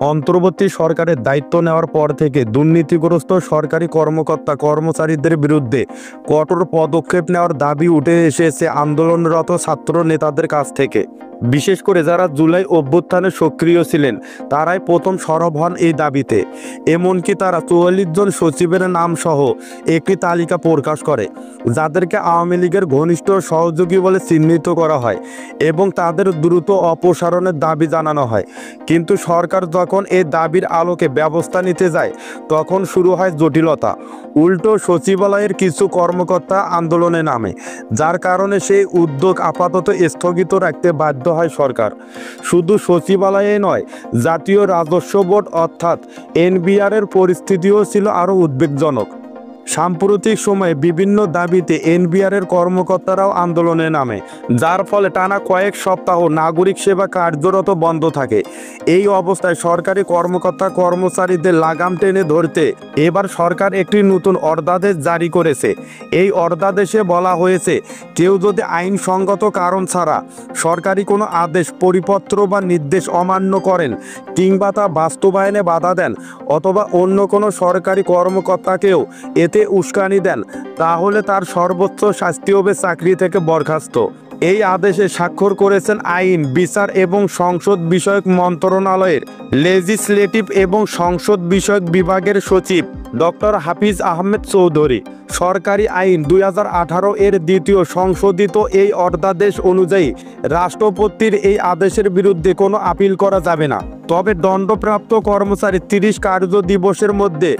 অন্তর্বর্তী সরকারের দায়িত্ব নেওয়ার পর থেকে দুর্নীতিগ্রস্ত সরকারি কর্মকর্তা কর্মচারীদের বিরুদ্ধে কঠোর পদক্ষেপ নেওয়ার দাবি উঠে এসেছে আন্দোলনরত ছাত্র নেতাদের কাছ থেকে। বিশেষ করে যারা জুলাই অভ্যুত্থানে সক্রিয় ছিলেন তারাই প্রথম সরব হন এই দাবিতে। এমনকি তারা ৪৪ জন সচিবের নাম সহ একটি তালিকা প্রকাশ করে, যাদেরকে আওয়ামী লীগের ঘনিষ্ঠ সহযোগী বলে চিহ্নিত করা হয় এবং তাদের দ্রুত অপসারণের দাবি জানানো হয়। কিন্তু সরকার যখন এই দাবির আলোকে ব্যবস্থা নিতে যায় তখন শুরু হয় জটিলতা। উল্টো সচিবালয়ের কিছু কর্মকর্তা আন্দোলনে নামে, যার কারণে সেই উদ্যোগ আপাতত স্থগিত রাখতে বাধ্য হয় সরকার। শুধু সচিবালয়ে নয়, জাতীয় রাজস্ব বোর্ড অর্থাৎ এনবিআরের পরিস্থিতিও ছিল আরও উদ্বেগজনক। সাম্প্রতিক সময়ে বিভিন্ন দাবিতে এনবিআরের কর্মকর্তারাও আন্দোলনে নামে, যার ফলে টানা কয়েক সপ্তাহ নাগরিক সেবা কার্যরত বন্ধ থাকে। এই অবস্থায় সরকারি কর্মকর্তা কর্মচারীদের লাগাম টেনে ধরতে এবার সরকার একটি নতুন অর্ধাদেশ জারি করেছে। এই অর্ধাদেশে বলা হয়েছে, কেউ যদি আইনসঙ্গত কারণ ছাড়া সরকারি কোনো আদেশ, পরিপত্র বা নির্দেশ অমান্য করেন কিংবা তা বাস্তবায়নে বাধা দেন অথবা অন্য কোনো সরকারি কর্মকর্তাকেও এতে উস্কানি দেন, তাহলে তার সর্বোচ্চ শাস্তি হবে চাকরি থেকে বরখাস্ত। এই আদেশে স্বাক্ষর করেছেন আইন, বিচার এবং সংসদ বিষয়ক মন্ত্রণালয়ের লেজিসলেটিভ এবং সংসদ বিষয়ক বিভাগের সচিব ডক্টর হাফিজ আহমেদ চৌধুরী। সরকারি আইন 2018 এর দ্বিতীয় সংশোধিত এই অর্ধাদেশ অনুযায়ী রাষ্ট্রপতির এই আদেশের বিরুদ্ধে কোনো আপিল করা যাবে না। তবে দণ্ডপ্রাপ্ত কর্মচারী 30 কার্য দিবসের মধ্যে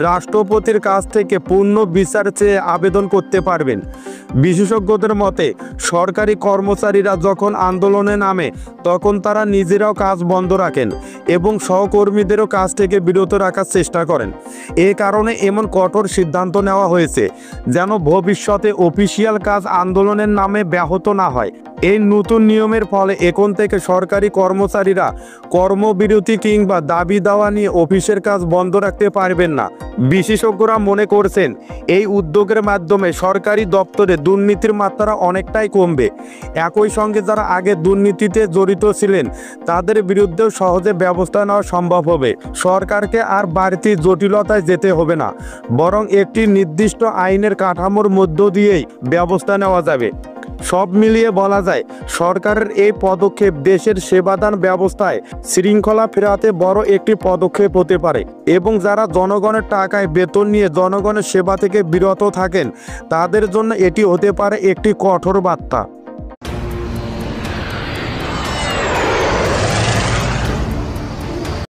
রাষ্ট্রপতির কাছ থেকে পূর্ণ বিচার চেয়ে আবেদন করতে পারবেন। বিশেষজ্ঞদের মতে, সরকারি কর্মচারীরা যখন আন্দোলনে নামে তখন তারা নিজেরাও কাজ বন্ধ রাখেন এবং সহকর্মীদেরও কাজ থেকে বিরত রাখার চেষ্টা করেন। এ কারণে এমন কঠোর সিদ্ধান্ত নেওয়া হয়েছে যেন ভবিষ্যতে অফিসিয়াল কাজ আন্দোলনের নামে ব্যাহত না হয়। এই নতুন নিয়মের ফলে এখন থেকে সরকারি কর্মচারীরা কর্মবিরতি কিংবা দাবি দাওয়া নিয়ে অফিসের কাজ বন্ধ রাখতে পারবেন না। বিশেষজ্ঞরা মনে করছেন, এই উদ্যোগের মাধ্যমে সরকারি দপ্তরে দুর্নীতির মাত্রা অনেকটাই কমবে। একই সঙ্গে যারা আগে দুর্নীতিতে জড়িত ছিলেন তাদের বিরুদ্ধেও সহজে ব্যবস্থা নেওয়া সম্ভব হবে। সরকারকে আর বাড়তি জটিলতায় যেতে হবে না, বরং একটি নির্দিষ্ট আইনের কাঠামোর মধ্য দিয়েই ব্যবস্থা নেওয়া যাবে। সব মিলিয়ে বলা যায়, সরকারের এই পদক্ষেপ দেশের সেবাদান ব্যবস্থায় শৃঙ্খলা ফেরাতে বড় একটি পদক্ষেপ হতে পারে এবং যারা জনগণের টাকায় বেতন নিয়ে জনগণের সেবা থেকে বিরত থাকেন তাদের জন্য এটি হতে পারে একটি কঠোর বার্তা।